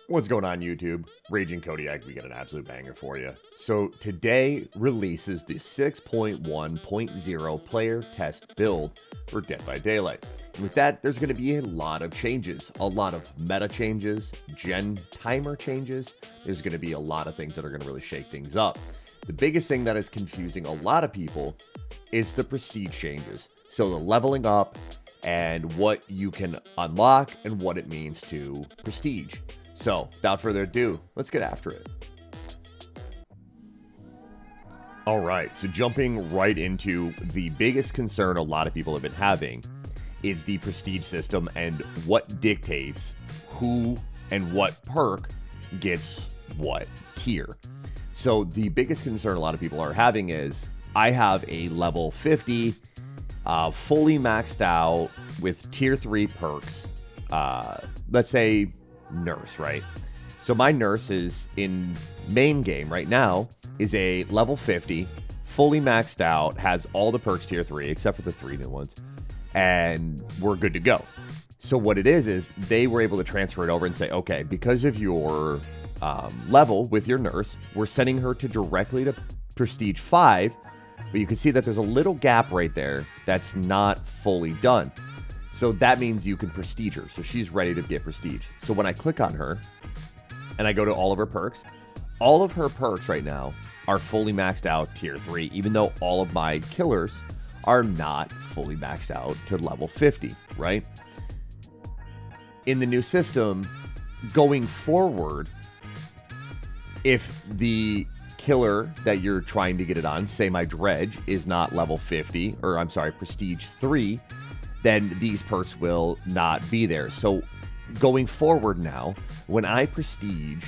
What's going on, YouTube? RagingKodiak, we got an absolute banger for you. So today releases the 6.1.0 player test build for Dead by Daylight. And with that, there's going to be a lot of changes, a lot of meta changes, gen timer changes. There's going to be a lot of things that are going to really shake things up. The biggest thing that is confusing a lot of people is the prestige changes. So the leveling up and what you can unlock and what it means to prestige. So, without further ado, let's get after it. All right, so jumping right into the biggest concern a lot of people have been having is the prestige system and what dictates who and what perk gets what tier. So, the biggest concern a lot of people are having is, I have a level 50, fully maxed out with tier 3 perks, let's say nurse, right? So my nurse is in main game right now is a level 50, fully maxed out, has all the perks tier 3 except for the 3 new ones, and we're good to go. So what it is they were able to transfer it over and say, okay, because of your level with your nurse, we're sending her to directly to prestige 5, but you can see that there's a little gap right there that's not fully done. So that means you can prestige her. So she's ready to get prestige. So when I click on her and I go to all of her perks right now are fully maxed out tier 3, even though all of my killers are not fully maxed out to level 50, right? In the new system, going forward, if the killer that you're trying to get it on, say my dredge, is not level 50, or I'm sorry, prestige 3, then these perks will not be there. So going forward now, when I prestige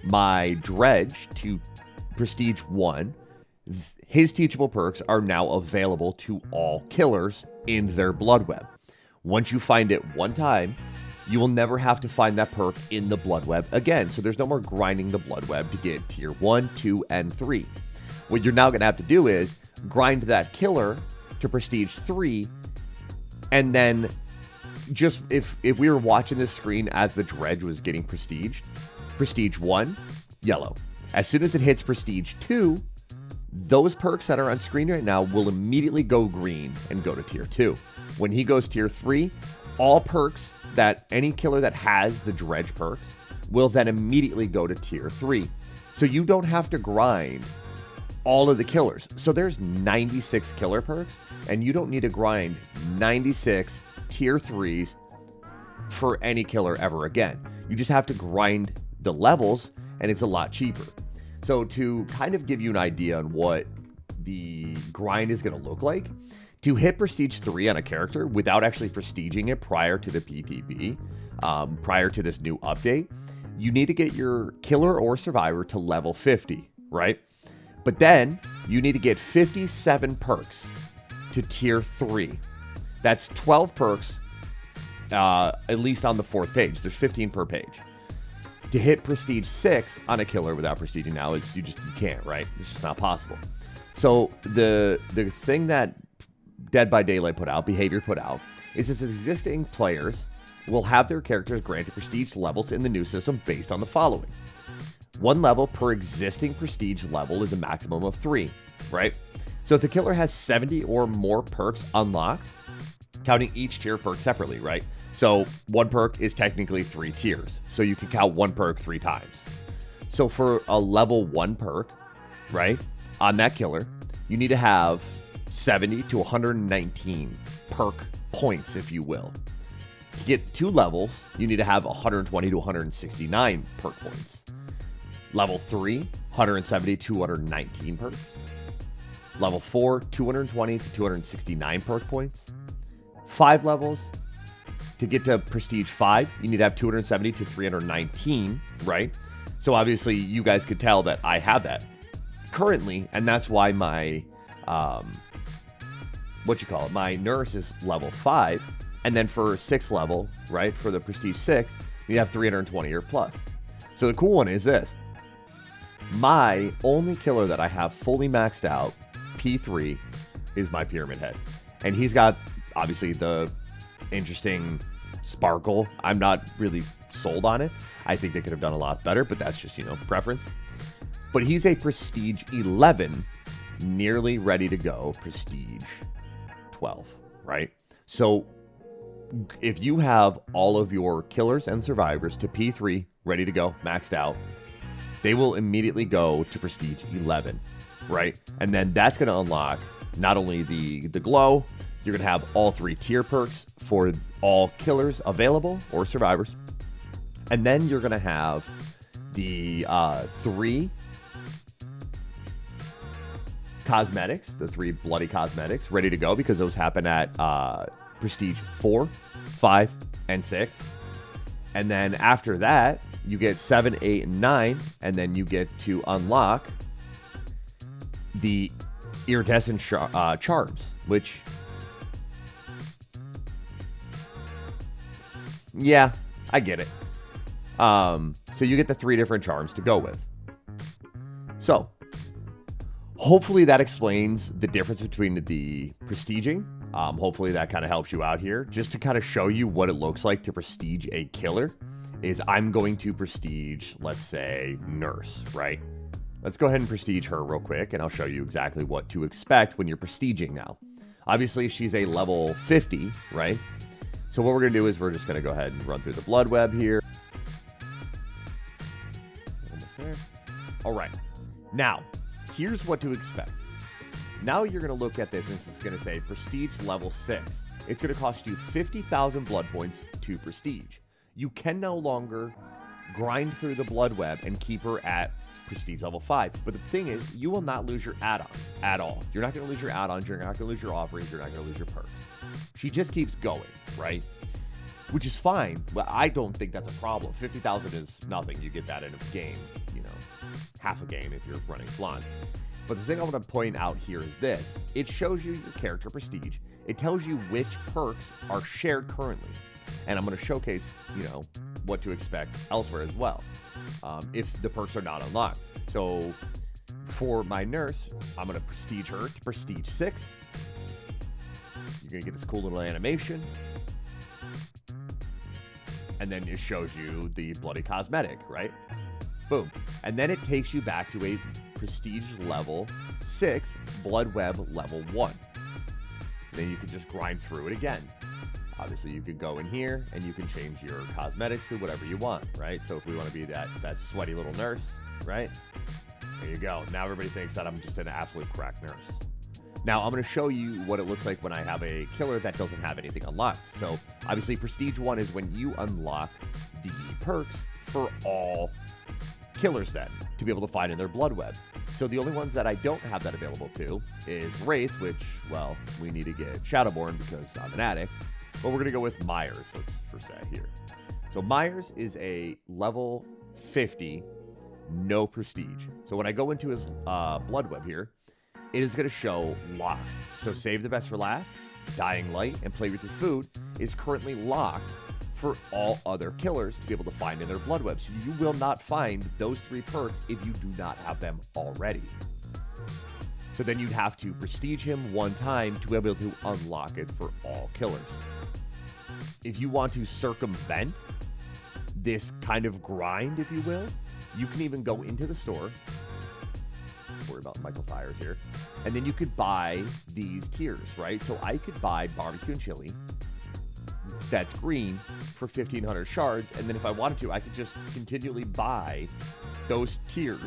my dredge to prestige 1, his teachable perks are now available to all killers in their blood web. Once you find it one time, you will never have to find that perk in the blood web again. So there's no more grinding the blood web to get tier 1, 2, and 3. What you're now going to have to do is grind that killer to prestige 3. And then just if we were watching this screen as the dredge was getting prestige 1, yellow. As soon as it hits prestige 2, those perks that are on screen right now will immediately go green and go to tier 2. When he goes tier 3, all perks that any killer that has the dredge perks will then immediately go to tier 3. So you don't have to grind all of the killers. So there's 96 killer perks, and you don't need to grind 96 tier 3s for any killer ever again. You just have to grind the levels, and it's a lot cheaper. So to kind of give you an idea on what the grind is going to look like, to hit prestige 3 on a character without actually prestiging it prior to the PTB, prior to this new update, you need to get your killer or survivor to level 50, right? But then you need to get 57 perks to tier 3. That's 12 perks, at least on the 4th page. There's 15 per page. To hit prestige 6 on a killer without prestiging now is you can't, right? It's just not possible. So the thing that Dead by Daylight Behavior put out, is this existing players will have their characters granted prestige levels in the new system based on the following. 1 level per existing prestige level is a maximum of 3, right? So if the killer has 70 or more perks unlocked, counting each tier perk separately, right? So 1 perk is technically 3 tiers. So you can count 1 perk 3 times. So for a level 1 perk, right, on that killer, you need to have 70 to 119 perk points, if you will. To get 2 levels, you need to have 120 to 169 perk points. Level 3, 170 to 219 perks. Level 4, 220 to 269 perk points. 5 levels. To get to prestige 5, you need to have 270 to 319, right? So obviously you guys could tell that I have that currently, and that's why my my nurse is level 5, and then for 6th level, right, for the prestige 6, you have 320 or plus. So the cool one is this. My only killer that I have fully maxed out, P3, is my Pyramid Head. And he's got, obviously, the interesting sparkle. I'm not really sold on it. I think they could have done a lot better, but that's just, preference. But he's a Prestige 11, nearly ready to go Prestige 12, right? So if you have all of your killers and survivors to P3, ready to go, maxed out, they will immediately go to Prestige 11, right? And then that's going to unlock not only the glow, you're going to have all 3 tier perks for all killers available or survivors. And then you're going to have the 3 cosmetics, the 3 bloody cosmetics ready to go, because those happen at Prestige 4, 5, and 6. And then after that, you get 7, 8, and 9, and then you get to unlock the iridescent charms, which, yeah, I get it. So you get the 3 different charms to go with. So hopefully that explains the difference between the prestiging. Hopefully that kind of helps you out here. Just to kind of show you what it looks like to prestige a killer is I'm going to prestige, let's say, Nurse, right? Let's go ahead and prestige her real quick, and I'll show you exactly what to expect when you're prestiging now. Obviously, she's a level 50, right? So what we're going to do is we're just going to go ahead and run through the blood web here. Almost there. All right. Now, here's what to expect. Now you're going to look at this, and it's going to say Prestige level 6. It's going to cost you 50,000 blood points to Prestige. You can no longer grind through the blood web and keep her at Prestige level 5. But the thing is, you will not lose your add-ons at all. You're not going to lose your add-ons. You're not going to lose your offerings. You're not going to lose your perks. She just keeps going, right? Which is fine. But I don't think that's a problem. 50,000 is nothing. You get that in a game, half a game if you're running blonde. But the thing I want to point out here is this. It shows you your character prestige. It tells you which perks are shared currently. And I'm going to showcase, what to expect elsewhere as well, if the perks are not unlocked. So for my Nurse, I'm going to prestige her to Prestige 6. You're going to get this cool little animation. And then it shows you the bloody cosmetic, right? Boom. And then it takes you back to a Prestige level 6, blood web level 1. Then you can just grind through it again. Obviously, you could go in here and you can change your cosmetics to whatever you want, right? So if we want to be that sweaty little nurse, right? There you go. Now everybody thinks that I'm just an absolute crack nurse. Now I'm going to show you what it looks like when I have a killer that doesn't have anything unlocked. So obviously, Prestige 1 is when you unlock the perks for all killers then, to be able to find in their blood web. So the only ones that I don't have that available to is Wraith, which, well, we need to get Shadowborn because I'm an addict. But we're going to go with Myers, let's for say here. So Myers is a level 50, no prestige. So when I go into his blood web here, it is going to show locked. So Save the Best for Last, Dying Light, and Play With Your Food is currently locked for all other killers to be able to find in their blood web. So you will not find those 3 perks if you do not have them already. So then you'd have to prestige him 1 time to be able to unlock it for all killers. If you want to circumvent this kind of grind, if you will, you can even go into the store. Don't worry about Michael Fires here. And then you could buy these tiers, right? So I could buy barbecue and chili that's green for 1,500 shards. And then if I wanted to, I could just continually buy those tiers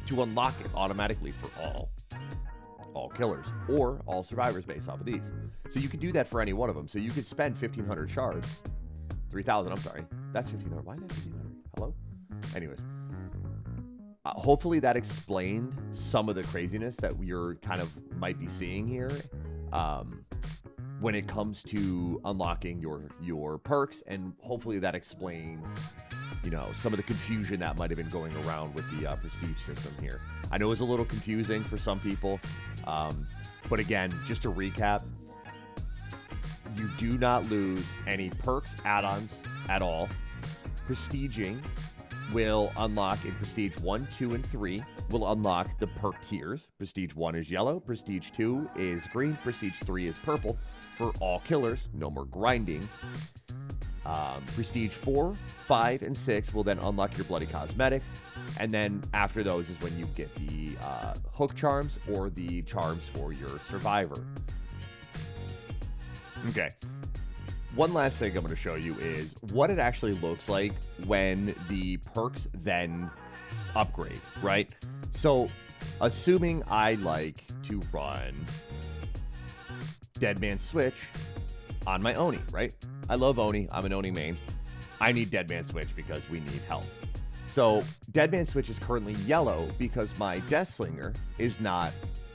to unlock it automatically for all killers or all survivors based off of these. So you could do that for any one of them. So you could spend 1,500 shards. 3,000, I'm sorry. That's 1,500. Why is that 1,500? Hello? Anyways. Hopefully that explained some of the craziness that you're kind of might be seeing here when it comes to unlocking your perks. And hopefully that explains, some of the confusion that might have been going around with the prestige system here. I know it was a little confusing for some people. But again, just to recap, you do not lose any perks, add-ons at all. Prestiging will unlock in Prestige 1, 2, and 3 will unlock the perk tiers. Prestige 1 is yellow, Prestige 2 is green, Prestige 3 is purple for all killers. No more grinding. Prestige 4, 5, and 6 will then unlock your bloody cosmetics. And then after those is when you get the hook charms or the charms for your survivor. Okay. One last thing I'm going to show you is what it actually looks like when the perks then upgrade, right? So, assuming I like to run Dead Man Switch on my Oni, right? I love Oni. I'm an Oni main. I need Dead Man Switch because we need help. So, Dead Man Switch is currently yellow because my Death Slinger is not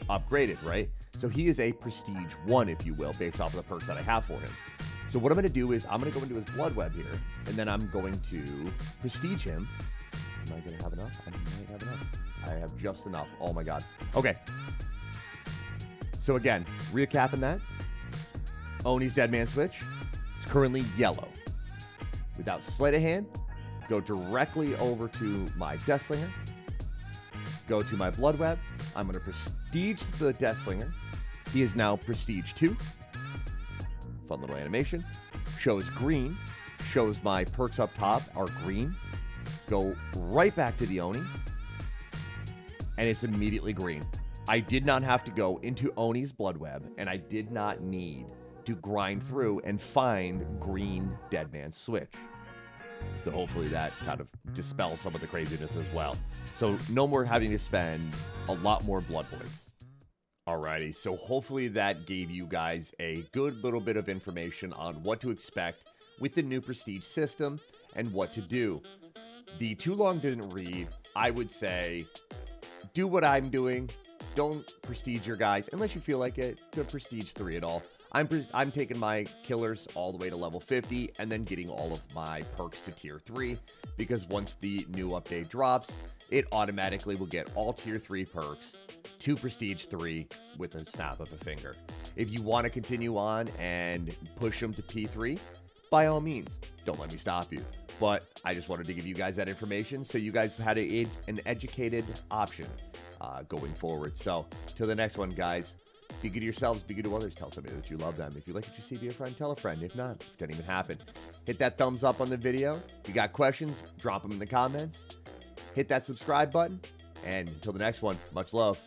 upgraded, right? So, he is a Prestige 1, if you will, based off of the perks that I have for him. So what I'm going to do is I'm going to go into his blood web here, and then I'm going to prestige him. Am I going to have enough? I might have enough. I have just enough. Oh my god. Okay. So again, recapping that. Oni's Dead Man Switch is currently yellow. Without sleight of hand, go directly over to my Death Slinger. Go to my blood web. I'm going to prestige the Death Slinger. He is now Prestige 2. Fun little animation. Shows green. Shows my perks up top are green. Go right back to the Oni. And it's immediately green. I did not have to go into Oni's blood web, and I did not need to grind through and find green Dead Man Switch. So hopefully that kind of dispels some of the craziness as well. So no more having to spend a lot more blood points. Alrighty, so hopefully that gave you guys a good little bit of information on what to expect with the new Prestige system and what to do. The too long didn't read. I would say do what I'm doing. Don't prestige your guys unless you feel like it. To Prestige 3 at all. I'm taking my killers all the way to level 50 and then getting all of my perks to tier 3 because once the new update drops, it automatically will get all tier 3 perks to Prestige 3 with a snap of a finger. If you want to continue on and push them to P3, by all means, don't let me stop you. But I just wanted to give you guys that information so you guys had an educated option going forward. So, till the next one, guys, be good to yourselves, be good to others, tell somebody that you love them. If you like what you see, be a friend, tell a friend. If not, it doesn't even happen. Hit that thumbs up on the video. If you got questions, drop them in the comments. Hit that subscribe button. And until the next one, much love.